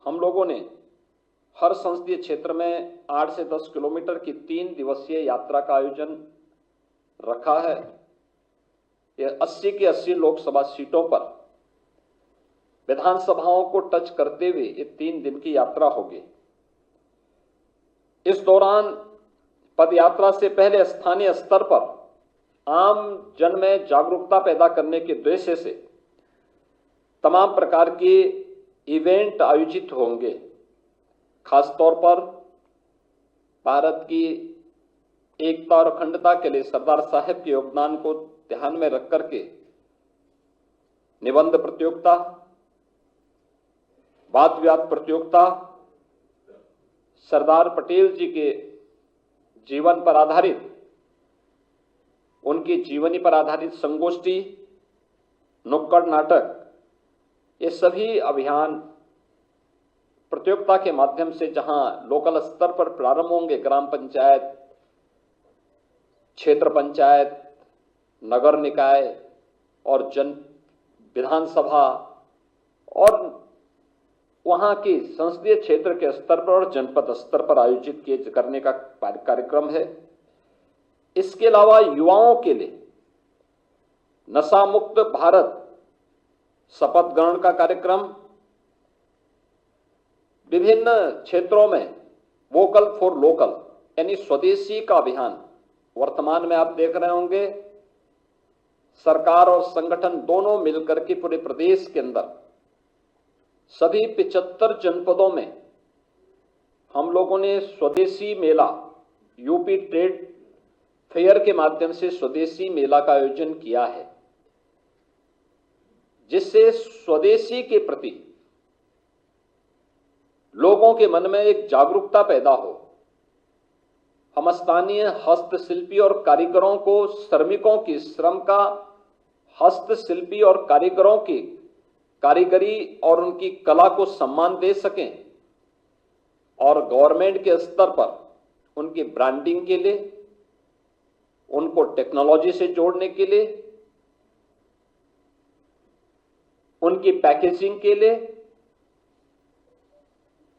हम लोगों ने हर संसदीय क्षेत्र में 8 से 10 किलोमीटर की 3 दिवसीय यात्रा का आयोजन रखा है। ये 80 की 80 लोकसभा सीटों पर विधानसभाओं को टच करते हुए ये 3 दिन की यात्रा होगी। इस दौरान पदयात्रा से पहले स्थानीय स्तर पर आम जन में जागरूकता पैदा करने के उद्देश्य से तमाम प्रकार के इवेंट आयोजित होंगे। खासतौर पर भारत की एकता और अखंडता के लिए सरदार साहब के योगदान को ध्यान में रख करके निबंध प्रतियोगिता, वाद विवाद प्रतियोगिता, सरदार पटेल जी के जीवन पर आधारित, उनकी जीवनी पर आधारित संगोष्ठी, नुक्कड़ नाटक, ये सभी अभियान प्रतियोगिता के माध्यम से जहां लोकल स्तर पर प्रारंभ होंगे, ग्राम पंचायत, क्षेत्र पंचायत, नगर निकाय और जन विधानसभा और वहां की संसदीय क्षेत्र के स्तर पर और जनपद स्तर पर आयोजित करने का कार्यक्रम है। इसके अलावा युवाओं के लिए नशा मुक्त भारत शपथ ग्रहण का कार्यक्रम, विभिन्न क्षेत्रों में वोकल फॉर लोकल यानी स्वदेशी का अभियान वर्तमान में आप देख रहे होंगे। सरकार और संगठन दोनों मिलकर के पूरे प्रदेश के अंदर सभी 75 जनपदों में हम लोगों ने स्वदेशी मेला, यूपी ट्रेड फेयर के माध्यम से स्वदेशी मेला का आयोजन किया है, जिससे स्वदेशी के प्रति लोगों के मन में एक जागरूकता पैदा हो। हम स्थानीय हस्तशिल्पी और कारीगरों को, श्रमिकों की श्रम का, हस्तशिल्पी और कारीगरों की कारीगरी और उनकी कला को सम्मान दे सकें और गवर्नमेंट के स्तर पर उनकी ब्रांडिंग के लिए, उनको टेक्नोलॉजी से जोड़ने के लिए, उनकी पैकेजिंग के लिए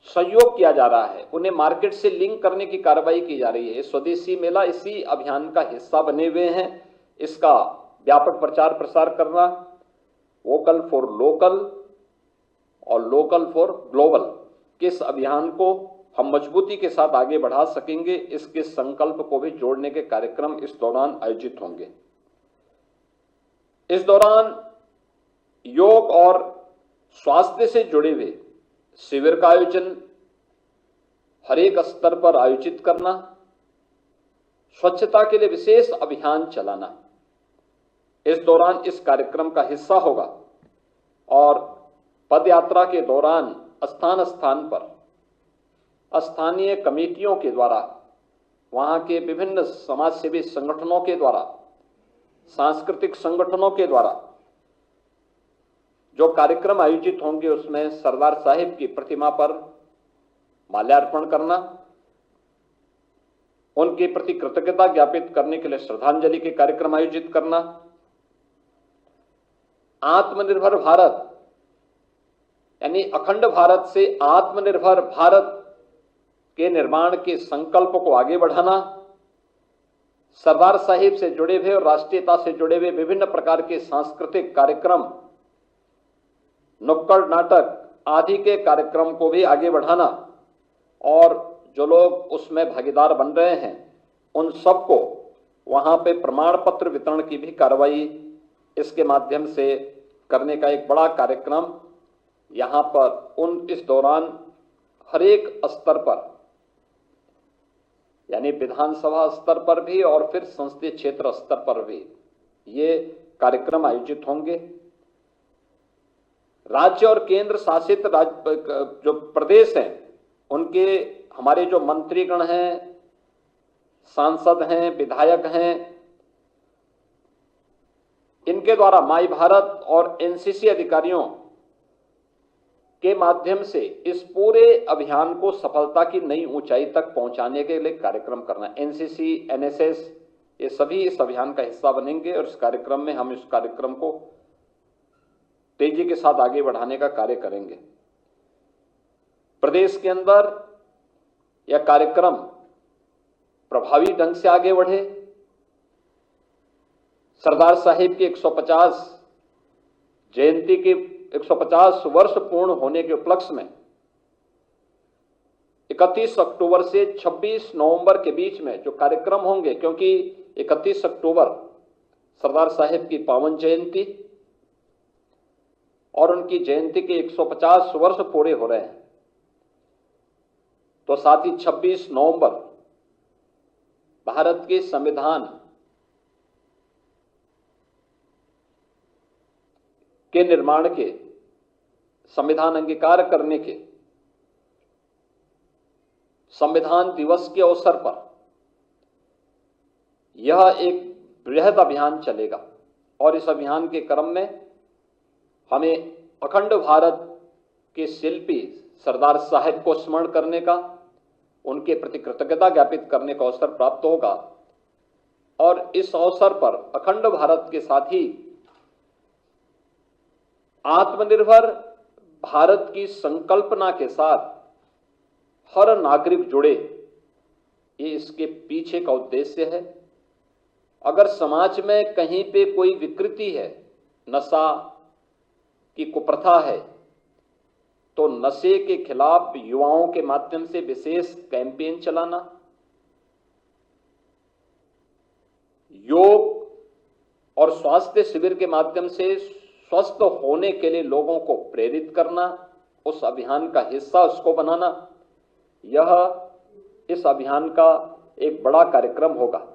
सहयोग किया जा रहा है। उन्हें मार्केट से लिंक करने की कार्रवाई की जा रही है। स्वदेशी मेला इसी अभियान का हिस्सा बने हुए हैं। इसका व्यापक प्रचार प्रसार करना, वोकल फॉर लोकल और लोकल फॉर ग्लोबल, किस अभियान को हम मजबूती के साथ आगे बढ़ा सकेंगे, इसके संकल्प को भी जोड़ने के कार्यक्रम इस दौरान आयोजित होंगे। इस दौरान योग और स्वास्थ्य से जुड़े हुए शिविर का आयोजन हर एक स्तर पर आयोजित करना, स्वच्छता के लिए विशेष अभियान चलाना इस दौरान इस कार्यक्रम का हिस्सा होगा। और पदयात्रा के दौरान स्थान स्थान पर स्थानीय कमेटियों के द्वारा, वहां के विभिन्न समाजसेवी संगठनों के द्वारा, सांस्कृतिक संगठनों के द्वारा जो कार्यक्रम आयोजित होंगे, उसमें सरदार साहिब की प्रतिमा पर माल्यार्पण करना, उनके प्रति कृतज्ञता ज्ञापित करने के लिए श्रद्धांजलि के कार्यक्रम आयोजित करना, आत्मनिर्भर भारत यानी अखंड भारत से आत्मनिर्भर भारत के निर्माण के संकल्प को आगे बढ़ाना, सरदार साहिब से जुड़े हुए और राष्ट्रीयता से जुड़े हुए विभिन्न प्रकार के सांस्कृतिक कार्यक्रम, नुक्कड़ नाटक आदि के कार्यक्रम को भी आगे बढ़ाना और जो लोग उसमें भागीदार बन रहे हैं उन सबको वहां पे प्रमाण पत्र वितरण की भी कार्रवाई इसके माध्यम से करने का एक बड़ा कार्यक्रम यहां पर इस दौरान हर एक स्तर पर यानी विधानसभा स्तर पर भी और फिर संसदीय क्षेत्र स्तर पर भी ये कार्यक्रम आयोजित होंगे। राज्य और केंद्र शासित जो प्रदेश हैं, उनके हमारे जो मंत्रीगण हैं, सांसद हैं, विधायक हैं, इनके द्वारा माई भारत और एनसीसी अधिकारियों के माध्यम से इस पूरे अभियान को सफलता की नई ऊंचाई तक पहुंचाने के लिए कार्यक्रम करना। एनसीसी, एनएसएस ये सभी इस अभियान का हिस्सा बनेंगे और इस कार्यक्रम में हम इस कार्यक्रम को तेजी के साथ आगे बढ़ाने का कार्य करेंगे। प्रदेश के अंदर यह कार्यक्रम प्रभावी ढंग से आगे बढ़े। सरदार साहिब की 150 जयंती के 150 वर्ष पूर्ण होने के उपलक्ष्य में 31 अक्टूबर से 26 नवंबर के बीच में जो कार्यक्रम होंगे, क्योंकि 31 अक्टूबर सरदार साहिब की पावन जयंती और उनकी जयंती के 150 वर्ष पूरे हो रहे हैं, तो साथ ही 26 नवंबर भारत के संविधान के निर्माण के, संविधान अंगीकार करने के संविधान दिवस के अवसर पर यह एक बृहद अभियान चलेगा और इस अभियान के क्रम में हमें अखंड भारत के शिल्पी सरदार साहिब को स्मरण करने का, उनके प्रति कृतज्ञता ज्ञापित करने का अवसर प्राप्त होगा। और इस अवसर पर अखंड भारत के साथ ही आत्मनिर्भर भारत की संकल्पना के साथ हर नागरिक जुड़े, ये इसके पीछे का उद्देश्य है। अगर समाज में कहीं पे कोई विकृति है, नशा की कुप्रथा है, तो नशे के खिलाफ युवाओं के माध्यम से विशेष कैंपेन चलाना, योग और स्वास्थ्य शिविर के माध्यम से स्वस्थ होने के लिए लोगों को प्रेरित करना, उस अभियान का हिस्सा उसको बनाना, यह इस अभियान का एक बड़ा कार्यक्रम होगा।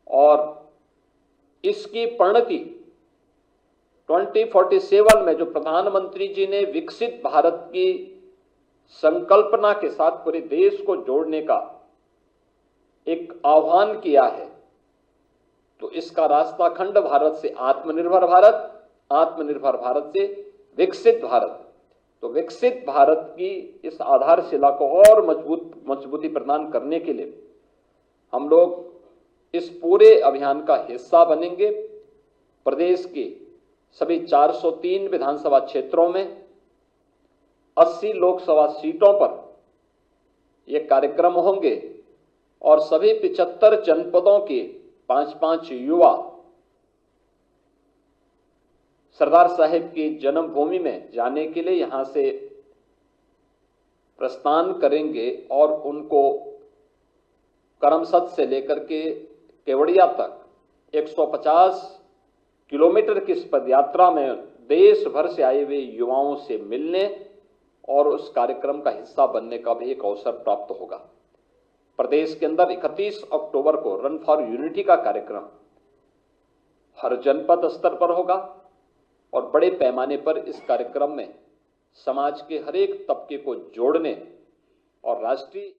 और इसकी परिणति 2047 में जो प्रधानमंत्री जी ने विकसित भारत की संकल्पना के साथ पूरे देश को जोड़ने का एक आह्वान किया है, तो इसका रास्ता अखंड भारत से आत्मनिर्भर भारत, आत्मनिर्भर भारत से विकसित भारत। तो विकसित भारत की इस आधारशिला को और मजबूती प्रदान करने के लिए हम लोग इस पूरे अभियान का हिस्सा बनेंगे। प्रदेश के सभी 403 विधानसभा क्षेत्रों में 80 लोकसभा सीटों पर ये कार्यक्रम होंगे और सभी 75 जनपदों के 5-5 युवा सरदार साहिब की जन्मभूमि में जाने के लिए यहां से प्रस्थान करेंगे और उनको करमसद से लेकर के केवड़िया तक 150 किलोमीटर की इस पदयात्रा में देश भर से आए हुए युवाओं से मिलने और उस कार्यक्रम का हिस्सा बनने का भी एक अवसर प्राप्त होगा। प्रदेश के अंदर 31 अक्टूबर को रन फॉर यूनिटी का कार्यक्रम हर जनपद स्तर पर होगा और बड़े पैमाने पर इस कार्यक्रम में समाज के हर एक तबके को जोड़ने और राष्ट्रीय